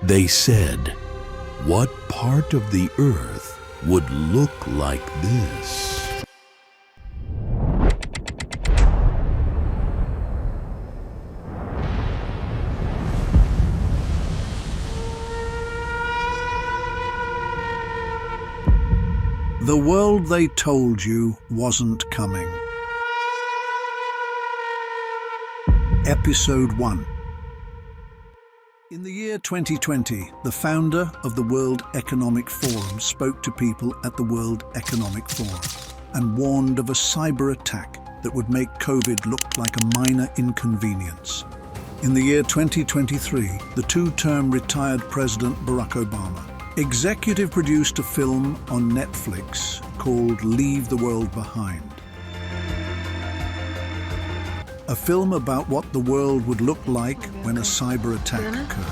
They said, what part of the earth would look like this? The world they told you wasn't coming. Episode 1. In the year 2020, the founder of the World Economic Forum spoke to people at the World Economic Forum and warned of a cyber attack that would make COVID look like a minor inconvenience. In the year 2023, the two-term retired President Barack Obama executive produced a film on Netflix called Leave the World Behind. A film about what the world would look like when a cyber attack occurs.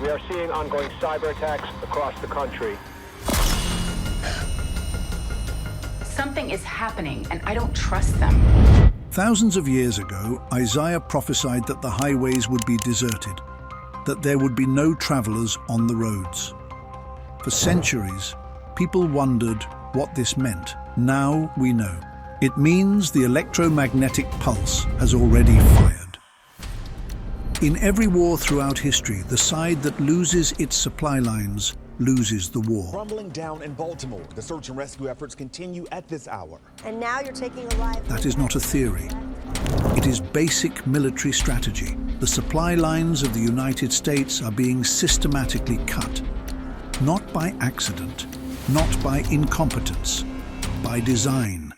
We are seeing ongoing cyber attacks across the country. Something is happening, and I don't trust them. Thousands of years ago, Isaiah prophesied that the highways would be deserted, that there would be no travelers on the roads. For centuries, people wondered what this meant. Now we know. It means the electromagnetic pulse has already fired. In every war throughout history, the side that loses its supply lines loses the war. Crumbling down in Baltimore, the search and rescue efforts continue at this hour. And now you're taking a live... That is not a theory. It is basic military strategy. The supply lines of the United States are being systematically cut, not by accident, not by incompetence, by design.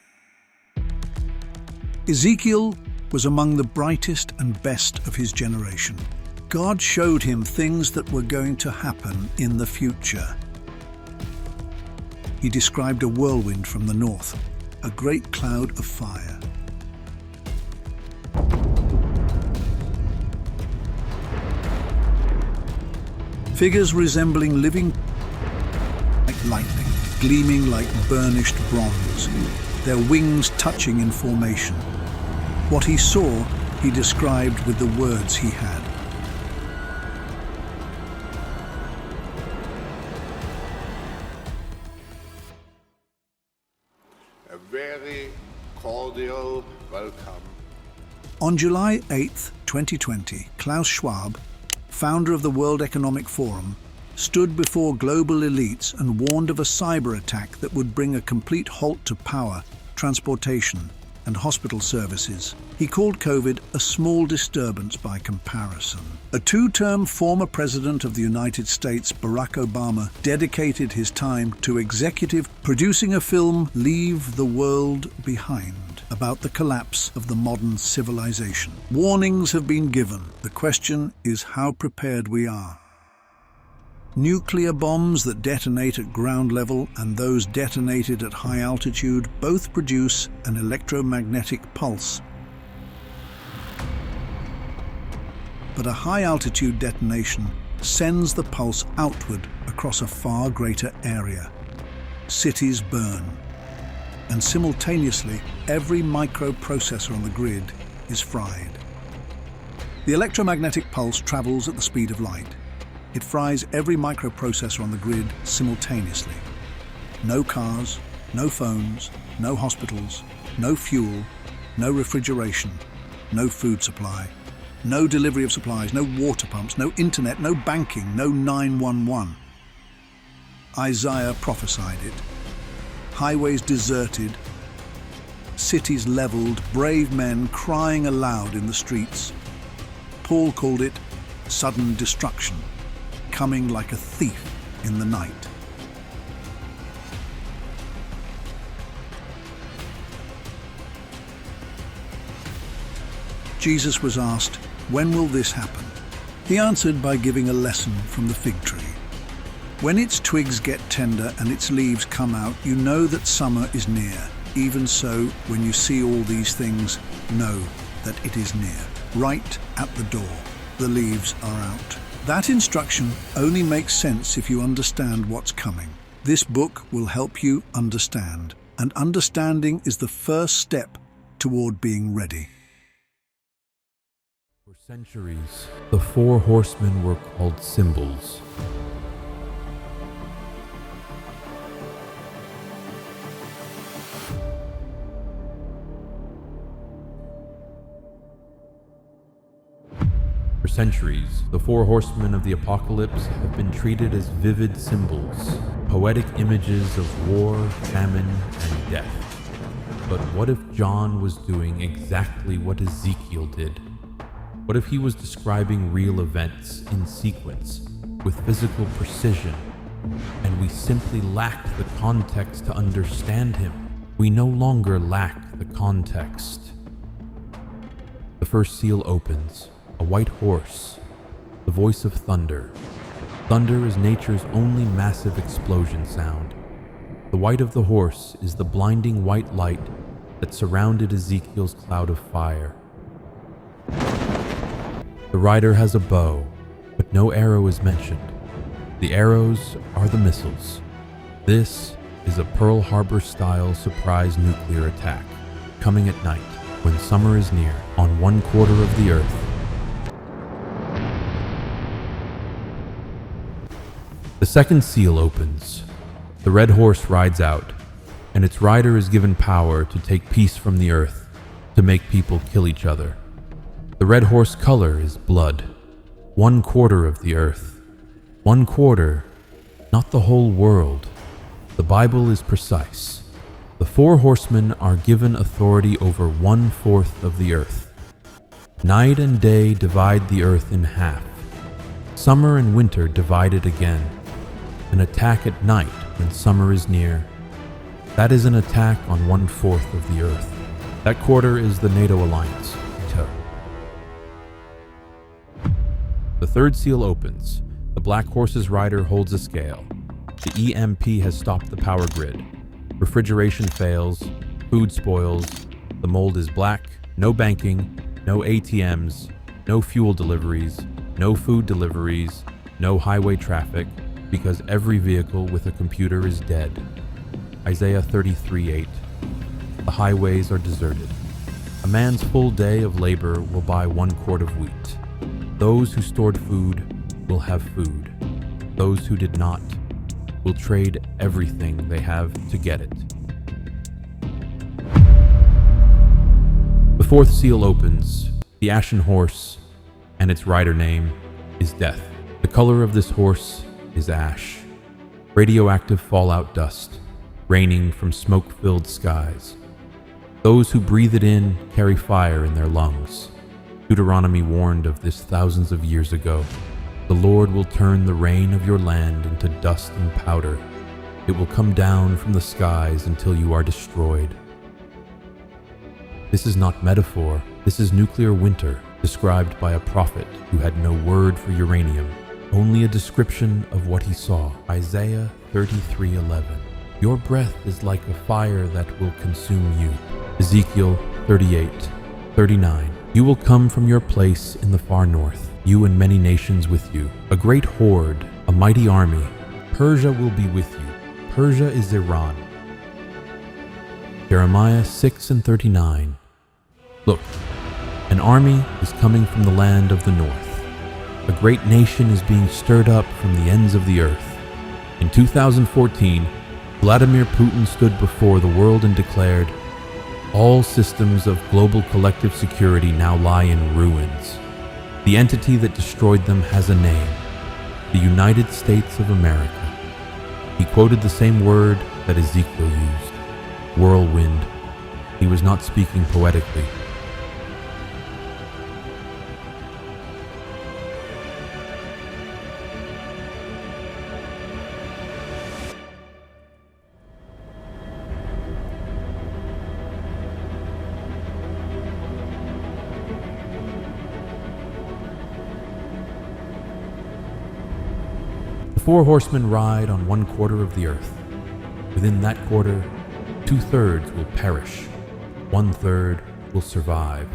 Ezekiel was among the brightest and best of his generation. God showed him things that were going to happen in the future. He described a whirlwind from the north, a great cloud of fire. Figures resembling living like lightning, gleaming like burnished bronze, their wings touching in formation. What he saw, he described with the words he had. A very cordial welcome. On July 8, 2020, Klaus Schwab, founder of the World Economic Forum, stood before global elites and warned of a cyber attack that would bring a complete halt to power, transportation, and hospital services. He called COVID a small disturbance by comparison. A two-term former president of the United States, Barack Obama, dedicated his time to executive producing a film, Leave the World Behind, about the collapse of the modern civilization. Warnings have been given. The question is how prepared we are. Nuclear bombs that detonate at ground level and those detonated at high altitude both produce an electromagnetic pulse. But a high-altitude detonation sends the pulse outward across a far greater area. Cities burn. And simultaneously, every microprocessor on the grid is fried. The electromagnetic pulse travels at the speed of light. It fries every microprocessor on the grid simultaneously. No cars, no phones, no hospitals, no fuel, no refrigeration, no food supply, no delivery of supplies, no water pumps, no internet, no banking, no 911. Isaiah prophesied it. Highways deserted, cities leveled, brave men crying aloud in the streets. Paul called it sudden destruction, coming like a thief in the night. Jesus was asked, "When will this happen?" He answered by giving a lesson from the fig tree. When its twigs get tender and its leaves come out, you know that summer is near. Even so, when you see all these things, know that it is near. Right at the door, the leaves are out. That instruction only makes sense if you understand what's coming. This book will help you understand, and understanding is the first step toward being ready. For centuries, the four horsemen were called symbols. For centuries, the four horsemen of the apocalypse have been treated as vivid symbols, poetic images of war, famine, and death. But what if John was doing exactly what Ezekiel did? What if he was describing real events in sequence with physical precision, and we simply lacked the context to understand him? We no longer lack the context. The first seal opens. A white horse, the voice of thunder. Thunder is nature's only massive explosion sound. The white of the horse is the blinding white light that surrounded Ezekiel's cloud of fire. The rider has a bow, but no arrow is mentioned. The arrows are the missiles. This is a Pearl Harbor-style surprise nuclear attack, coming at night when summer is near, on 1/4 of the earth. The second seal opens. The red horse rides out, and its rider is given power to take peace from the earth, to make people kill each other. The red horse color is blood. 1/4 of the earth. 1/4, not the whole world. The Bible is precise. The four horsemen are given authority over 1/4 of the earth. Night and day divide the earth in half. Summer and winter divide it again. An attack at night when summer is near. That is an attack on 1/4 of the earth. That quarter is the NATO alliance, NATO. The third seal opens. The black horse's rider holds a scale. The EMP has stopped the power grid. Refrigeration fails. Food spoils. The mold is black. No banking. No ATMs. No fuel deliveries. No food deliveries. No highway traffic. Because every vehicle with a computer is dead. Isaiah 33:8. The highways are deserted. A man's full day of labor will buy 1 quart of wheat. Those who stored food will have food. Those who did not will trade everything they have to get it. The fourth seal opens. The ashen horse, and its rider name is Death. The color of this horse is ash, radioactive fallout dust, raining from smoke-filled skies. Those who breathe it in carry fire in their lungs. Deuteronomy warned of this thousands of years ago. The Lord will turn the rain of your land into dust and powder. It will come down from the skies until you are destroyed. This is not metaphor. This is nuclear winter, described by a prophet who had no word for uranium. Only a description of what he saw. Isaiah 33:11. Your breath is like a fire that will consume you. Ezekiel 38:39. You will come from your place in the far north, you and many nations with you. A great horde, a mighty army. Persia will be with you. Persia is Iran. Jeremiah 6:39. Look, an army is coming from the land of the north. A great nation is being stirred up from the ends of the earth. In 2014, Vladimir Putin stood before the world and declared, "All systems of global collective security now lie in ruins. The entity that destroyed them has a name, the United States of America." He quoted the same word that Ezekiel used, whirlwind. He was not speaking poetically. The four horsemen ride on 1/4 of the earth. Within that quarter, 2/3 will perish. 1/3 will survive.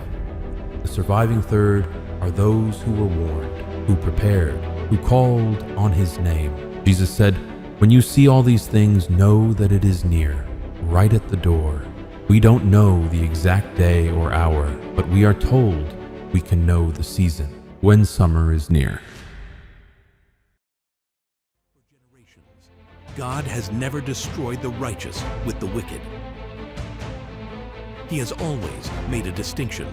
The surviving third are those who were warned, who prepared, who called on his name. Jesus said, "When you see all these things, know that it is near, right at the door." We don't know the exact day or hour, but we are told we can know the season, when summer is near. God has never destroyed the righteous with the wicked. He has always made a distinction.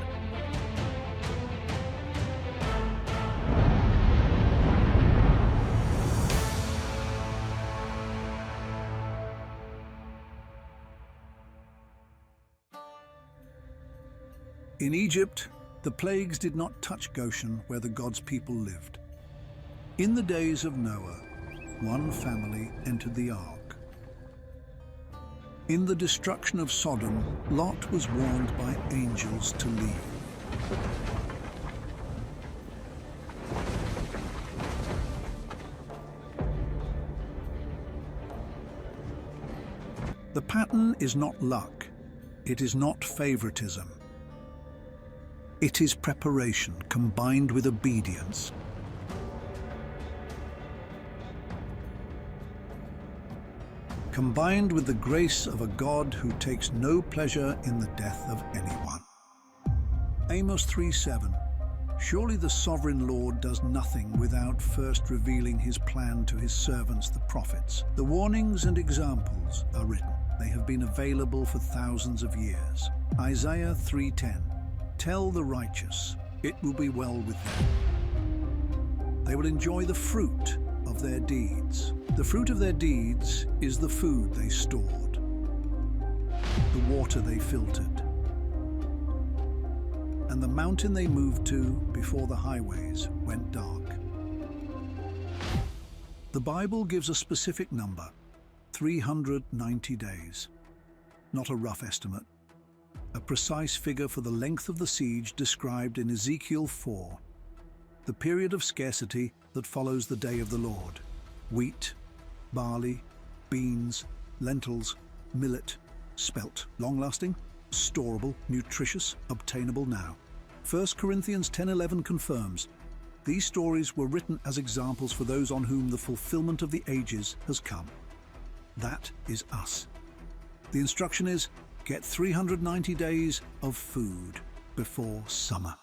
In Egypt, the plagues did not touch Goshen where the God's people lived. In the days of Noah, one family entered the ark. In the destruction of Sodom, Lot was warned by angels to leave. The pattern is not luck. It is not favoritism. It is preparation combined with obedience. Combined with the grace of a God who takes no pleasure in the death of anyone. Amos 3:7. Surely the sovereign Lord does nothing without first revealing his plan to his servants, the prophets. The warnings and examples are written. They have been available for thousands of years. Isaiah 3:10. Tell the righteous, it will be well with them. They will enjoy the fruit of their deeds. The fruit of their deeds is the food they stored, the water they filtered, and the mountain they moved to before the highways went dark. The Bible gives a specific number, 390 days. Not a rough estimate. A precise figure for the length of the siege described in Ezekiel 4, the period of scarcity that follows the day of the Lord. Wheat, barley, beans, lentils, millet, spelt, long-lasting, storable, nutritious, obtainable now. 1 Corinthians 10:11 confirms, these stories were written as examples for those on whom the fulfillment of the ages has come. That is us. The instruction is, get 390 days of food before summer.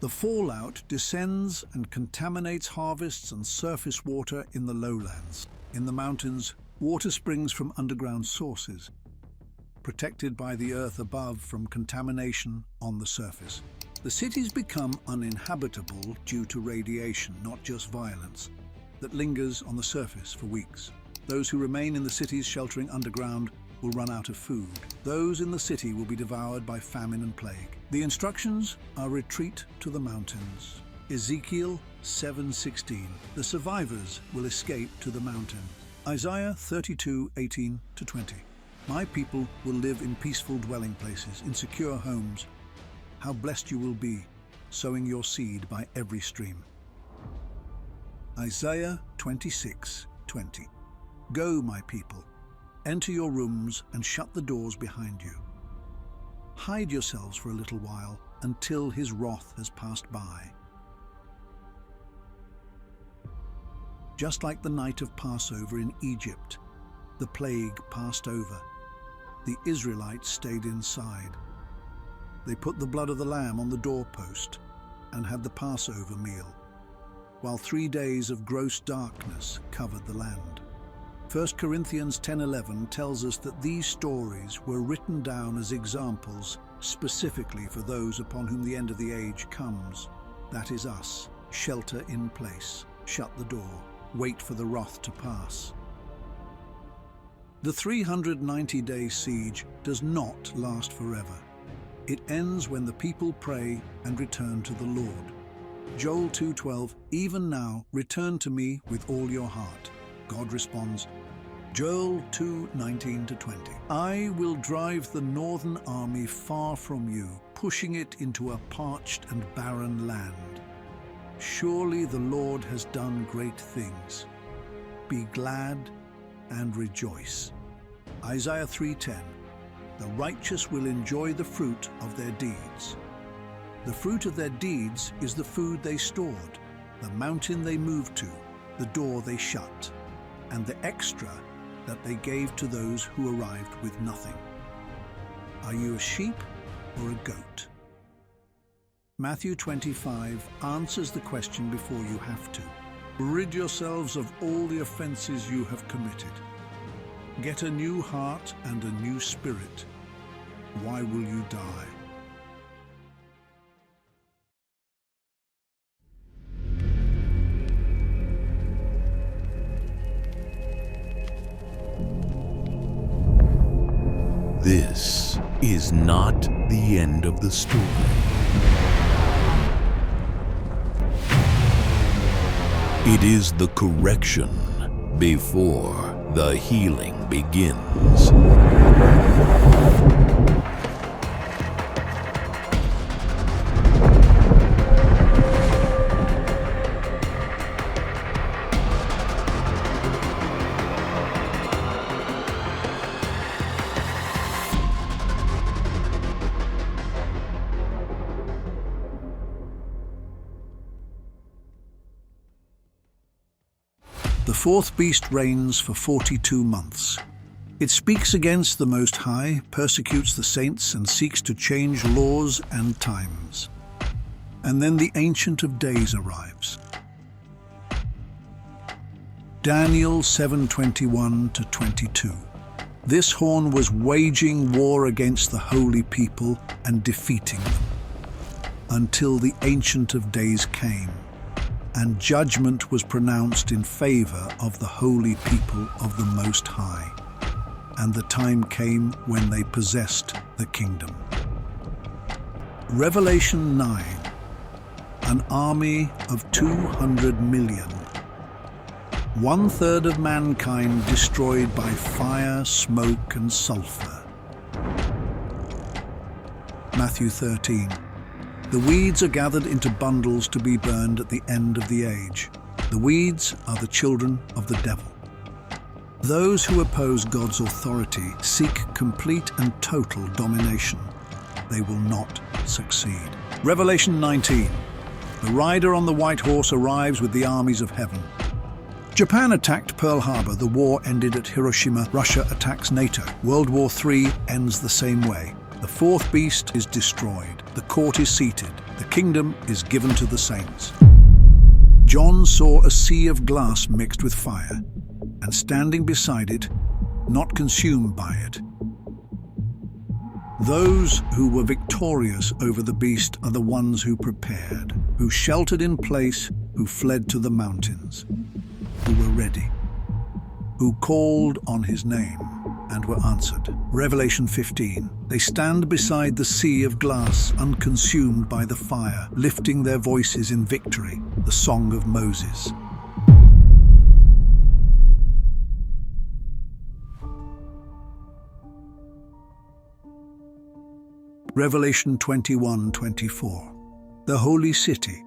The fallout descends and contaminates harvests and surface water in the lowlands. In the mountains, water springs from underground sources, protected by the earth above from contamination on the surface. The cities become uninhabitable due to radiation, not just violence, that lingers on the surface for weeks. Those who remain in the cities sheltering underground will run out of food. Those in the city will be devoured by famine and plague. The instructions are retreat to the mountains. Ezekiel 7:16. The survivors will escape to the mountain. Isaiah 32:18-20. My people will live in peaceful dwelling places, in secure homes. How blessed you will be, sowing your seed by every stream. Isaiah 26:20. Go, my people. Enter your rooms and shut the doors behind you. Hide yourselves for a little while until his wrath has passed by. Just like the night of Passover in Egypt, the plague passed over. The Israelites stayed inside. They put the blood of the lamb on the doorpost and had the Passover meal, while 3 days of gross darkness covered the land. 1 Corinthians 10:11 tells us that these stories were written down as examples specifically for those upon whom the end of the age comes. That is us. Shelter in place. Shut the door. Wait for the wrath to pass. The 390-day siege does not last forever. It ends when the people pray and return to the Lord. Joel 2:12, even now, return to me with all your heart. God responds, Joel 2:19-20. I will drive the northern army far from you, pushing it into a parched and barren land. Surely the Lord has done great things. Be glad and rejoice. Isaiah 3:10. The righteous will enjoy the fruit of their deeds. The fruit of their deeds is the food they stored, the mountain they moved to, the door they shut, and the extra that they gave to those who arrived with nothing. Are you a sheep or a goat? Matthew 25 answers the question before you have to. Rid yourselves of all the offenses you have committed. Get a new heart and a new spirit. Why will you die? This is not the end of the story. It is the correction before the healing begins. The fourth beast reigns for 42 months. It speaks against the Most High, persecutes the saints, and seeks to change laws and times. And then the Ancient of Days arrives. Daniel 7:21-22. This horn was waging war against the holy people and defeating them, until the Ancient of Days came, and judgment was pronounced in favor of the holy people of the Most High. And the time came when they possessed the kingdom. Revelation 9. An army of 200 million. 1/3 of mankind destroyed by fire, smoke, and sulfur. Matthew 13. The weeds are gathered into bundles to be burned at the end of the age. The weeds are the children of the devil. Those who oppose God's authority seek complete and total domination. They will not succeed. Revelation 19. The rider on the white horse arrives with the armies of heaven. Japan attacked Pearl Harbor. The war ended at Hiroshima. Russia attacks NATO. World War III ends the same way. The fourth beast is destroyed. The court is seated. The kingdom is given to the saints. John saw a sea of glass mixed with fire, and standing beside it, not consumed by it. Those who were victorious over the beast are the ones who prepared, who sheltered in place, who fled to the mountains, who were ready, who called on his name and were answered. Revelation 15. They stand beside the sea of glass, unconsumed by the fire, lifting their voices in victory, the song of Moses. Revelation 21:24. The holy city,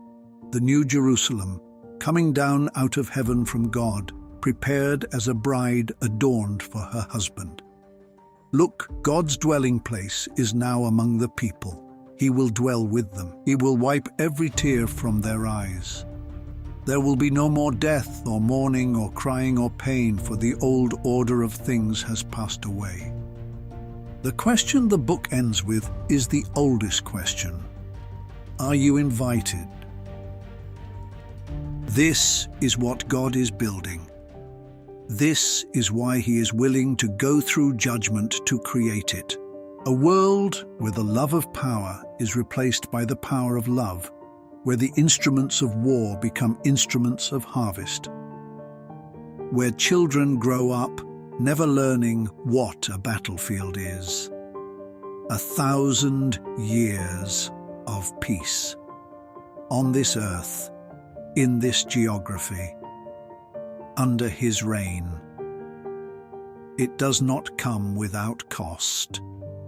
the new Jerusalem, coming down out of heaven from God, prepared as a bride adorned for her husband. Look, God's dwelling place is now among the people. He will dwell with them. He will wipe every tear from their eyes. There will be no more death or mourning or crying or pain, for the old order of things has passed away. The question the book ends with is the oldest question. Are you invited? This is what God is building. This is why He is willing to go through judgment to create it. A world where the love of power is replaced by the power of love, where the instruments of war become instruments of harvest, where children grow up never learning what a battlefield is. 1,000 years of peace on this earth, in this geography, under His reign. It does not come without cost,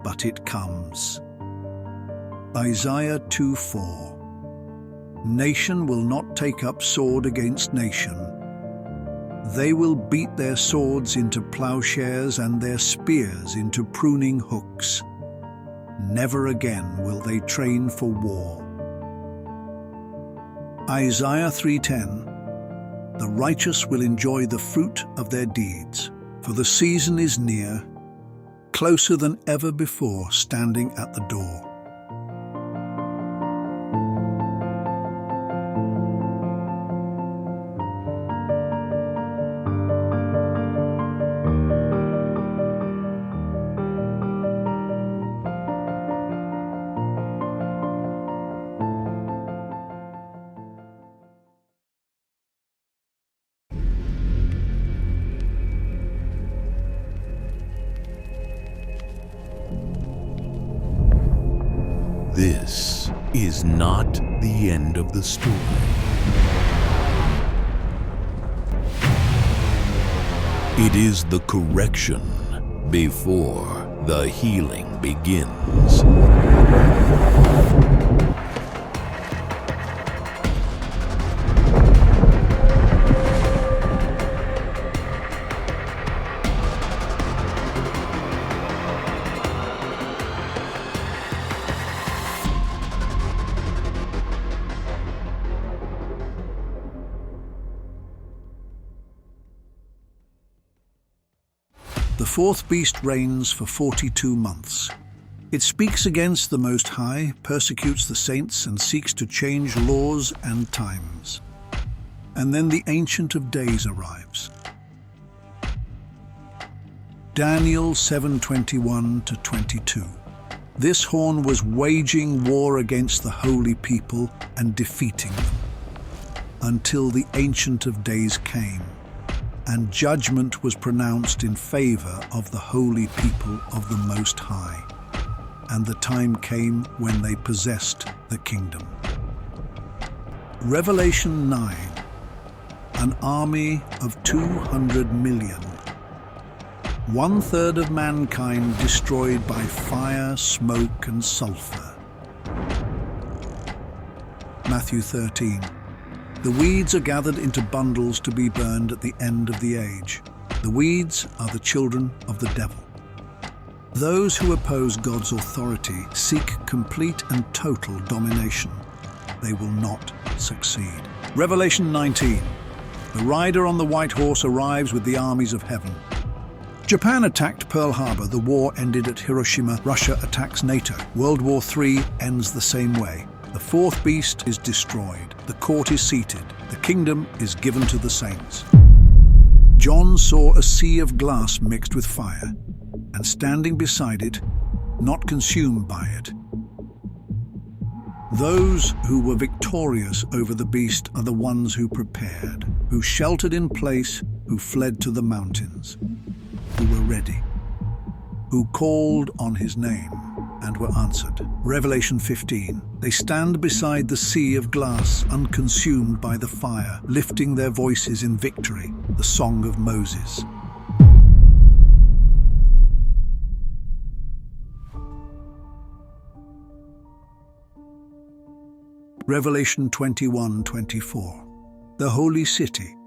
but it comes. Isaiah 2:4. Nation will not take up sword against nation. They will beat their swords into plowshares and their spears into pruning hooks. Never again will they train for war. Isaiah 3:10. The righteous will enjoy the fruit of their deeds, for the season is near, closer than ever before, standing at the door. this is not the end of the story. It is the correction before the healing begins. The fourth beast reigns for 42 months. It speaks against the Most High, persecutes the saints, and seeks to change laws and times. And then the Ancient of Days arrives. Daniel 7:21-22. This horn was waging war against the holy people and defeating them, until the Ancient of Days came, and judgment was pronounced in favor of the holy people of the Most High. And the time came when they possessed the kingdom. Revelation 9. An army of 200 million. 1/3 of mankind destroyed by fire, smoke, and sulfur. Matthew 13. The weeds are gathered into bundles to be burned at the end of the age. The weeds are the children of the devil. Those who oppose God's authority seek complete and total domination. They will not succeed. Revelation 19. The rider on the white horse arrives with the armies of heaven. Japan attacked Pearl Harbor. The war ended at Hiroshima. Russia attacks NATO. World War III ends the same way. The fourth beast is destroyed. The court is seated. The kingdom is given to the saints. John saw a sea of glass mixed with fire, and standing beside it, not consumed by it. Those who were victorious over the beast are the ones who prepared, who sheltered in place, who fled to the mountains, who were ready, who called on his name and were answered. Revelation 15. They stand beside the sea of glass, unconsumed by the fire, lifting their voices in victory, the song of Moses. Revelation 21:24. The holy city,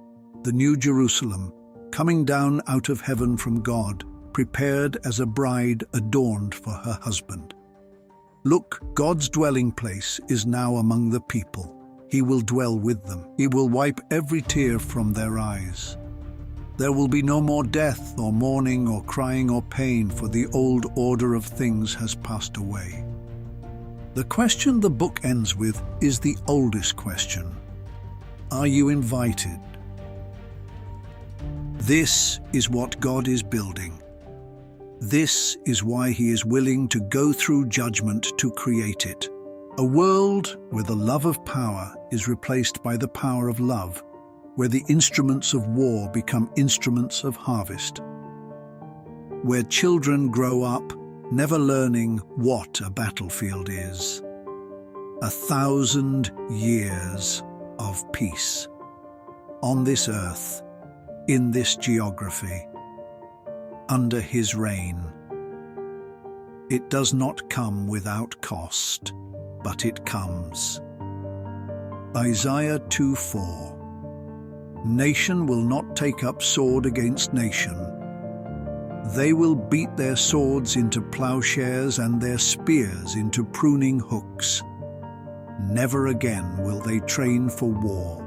the new Jerusalem, coming down out of heaven from God, prepared as a bride adorned for her husband. Look, God's dwelling place is now among the people. He will dwell with them. He will wipe every tear from their eyes. There will be no more death or mourning or crying or pain, for the old order of things has passed away. The question the book ends with is the oldest question. Are you invited? This is what God is building. This is why He is willing to go through judgment to create it. A world where the love of power is replaced by the power of love, where the instruments of war become instruments of harvest, where children grow up never learning what a battlefield is. 1,000 years of peace on this earth, in this geography, under His reign. It does not come without cost, but it comes. Isaiah 2:4. Nation will not take up sword against nation. They will beat their swords into plowshares and their spears into pruning hooks. Never again will they train for war.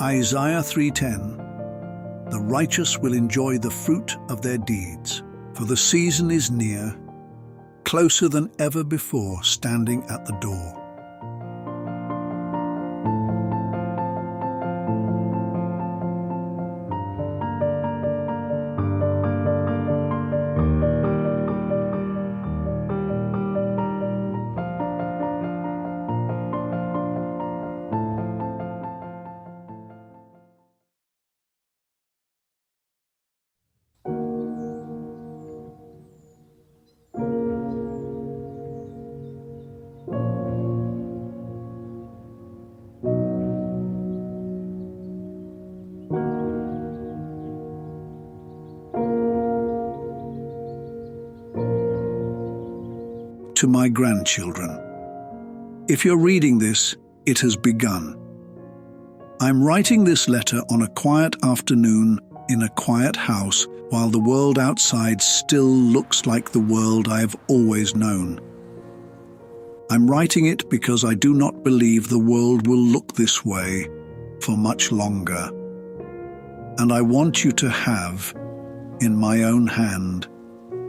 Isaiah 3:10. The righteous will enjoy the fruit of their deeds, for the season is near, closer than ever before, standing at the door. to my grandchildren. If you're reading this, it has begun. I'm writing this letter on a quiet afternoon in a quiet house while the world outside still looks like the world I have always known. I'm writing it because I do not believe the world will look this way for much longer. And I want you to have, in my own hand,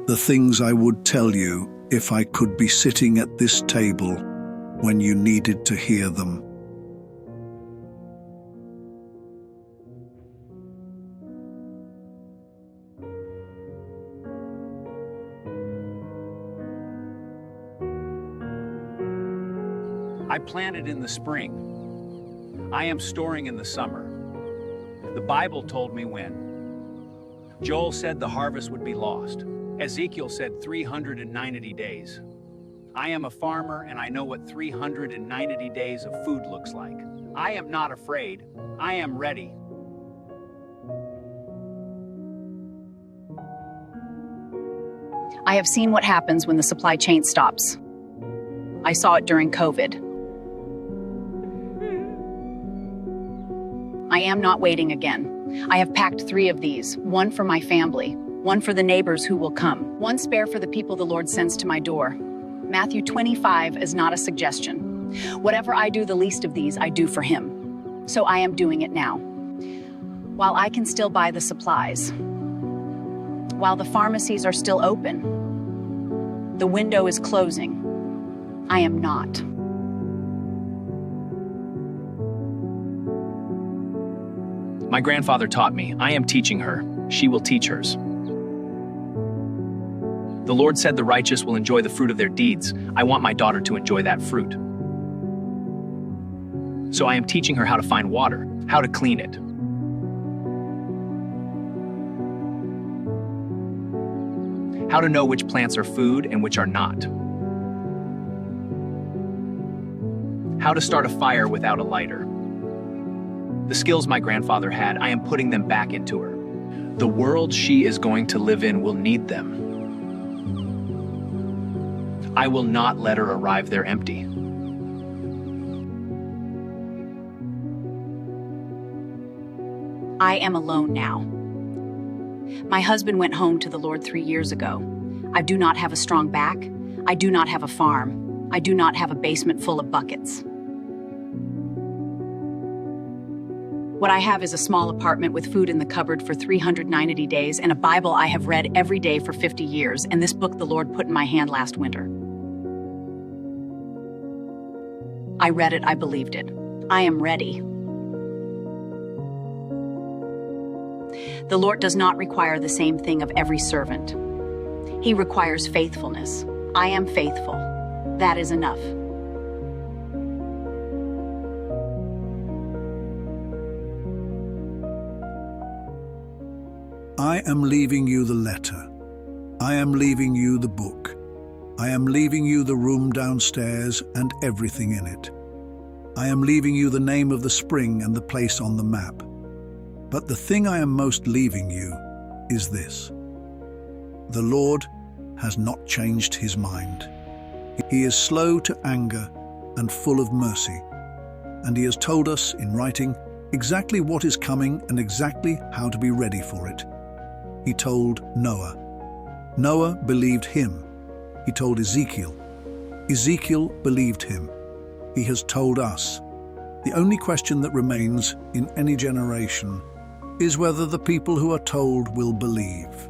the things I would tell you if I could be sitting at this table when you needed to hear them. I planted in the spring. I am storing in the summer. The Bible told me when. Joel said the harvest would be lost. Ezekiel said 390 days. I am a farmer and I know what 390 days of food looks like. I am not afraid. I am ready. I have seen what happens when the supply chain stops. I saw it during COVID. I am not waiting again. I have packed 3 of these, one for my family, one for the neighbors who will come, one spare for the people the Lord sends to my door. Matthew 25 is not a suggestion. Whatever I do the least of these, I do for him. So I am doing it now. While I can still buy the supplies, while the pharmacies are still open, the window is closing, I am not. My grandfather taught me. I am teaching her. She will teach hers. The Lord said the righteous will enjoy the fruit of their deeds. I want my daughter to enjoy that fruit. So I am teaching her how to find water, how to clean it. How to know which plants are food and which are not. How to start a fire without a lighter. The skills my grandfather had, I am putting them back into her. The world she is going to live in will need them. I will not let her arrive there empty. I am alone now. My husband went home to the Lord 3 years ago. I do not have a strong back. I do not have a farm. I do not have a basement full of buckets. What I have is a small apartment with food in the cupboard for 390 days and a Bible I have read every day for 50 years, and this book the Lord put in my hand last winter. I read it, I believed it. I am ready. The Lord does not require the same thing of every servant. He requires faithfulness. I am faithful. That is enough. I am leaving you the letter. I am leaving you the book. I am leaving you the room downstairs and everything in it. I am leaving you the name of the spring and the place on the map. But the thing I am most leaving you is this. The Lord has not changed his mind. He is slow to anger and full of mercy. And he has told us in writing exactly what is coming and exactly how to be ready for it. He told Noah. Noah believed him. He told Ezekiel. Ezekiel believed him. He has told us. The only question that remains in any generation is whether the people who are told will believe.